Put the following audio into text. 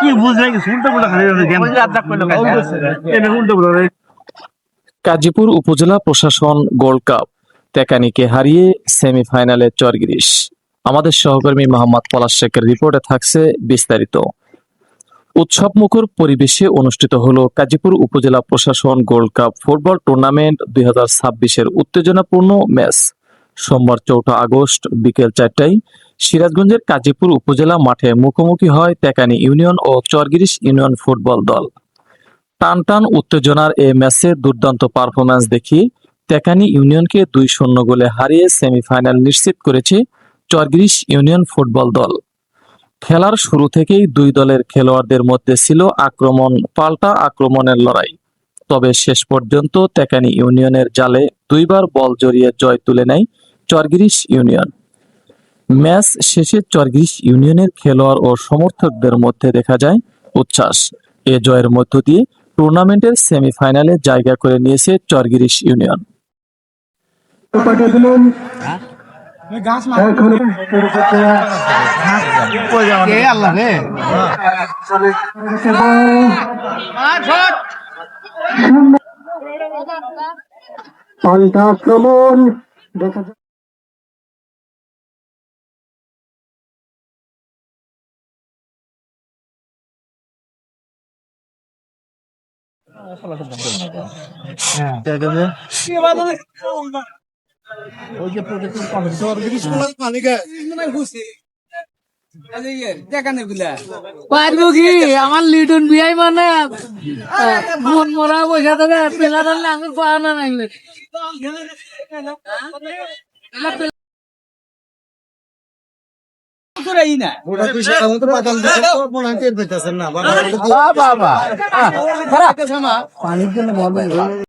কি বুঝলাই কি উল্টা পুল্টা খালি গেম উল্টা পুল্টা। গাজীপুর উপজেলা প্রশাসন গোল্ড কাপ তেকানিকে হারিয়ে সেমিফাইনালে চরগিরিশ। আমাদের সহকর্মী মোহাম্মদ পলাশ শেখের রিপোর্টে থাকছে বিস্তারিত। উৎসবমুখর পরিবেশে অনুষ্ঠিত হলো গাজীপুর উপজেলা প্রশাসন গোল্ড কাপ ফুটবল টুর্নামেন্ট 2026-এর উত্তেজনাপূর্ণ ম্যাচ। সোমবার 4 আগস্ট বিকেল 4টায় সিরাজগঞ্জের গাজীপুর উপজেলা মাঠে মুখোমুখি হয় তেকানি ইউনিয়ন ও চরগিরিশ ইউনিয়ন ফুটবল দল। টান টান উত্তেজনার এ ম্যাচে দুর্দান্ত পারফরম্যান্স দেখিয়ে তেকানি ইউনিয়নকে 2-0 গোলে হারিয়ে সেমিফাইনাল নিশ্চিত করেছে চরগিরিশ ইউনিয়ন ফুটবল দল। খেলার শুরু থেকেই দুই দলের খেলোয়াড়দের মধ্যে ছিল আক্রমণ পাল্টা আক্রমণের লড়াই। তবে শেষ পর্যন্ত তেকানি ইউনিয়নের জালে দুইবার বল জড়িয়ে জয় তুলে নেয় চরগিরিশ ইউনিয়ন। ম্যাচ শেষে চরগিরিশ ইউনিয়নের খেলোয়াড় ও সমর্থকদের মধ্যে দেখা যায় উচ্ছ্বাস। এ জয়ের মধ্য দিয়ে টুর্নামেন্টের সেমিফাইনালে জায়গা করে নিয়েছে চরগিরিশ ইউনিয়ন। পাল্টা আক্রমণ দেখা যায়। পারবো কি আমার লিটন বিয়াই মানে মন মরা পয়সা দেবে পেলার আঙুর পাওয়া না নাইলে পানির জন্য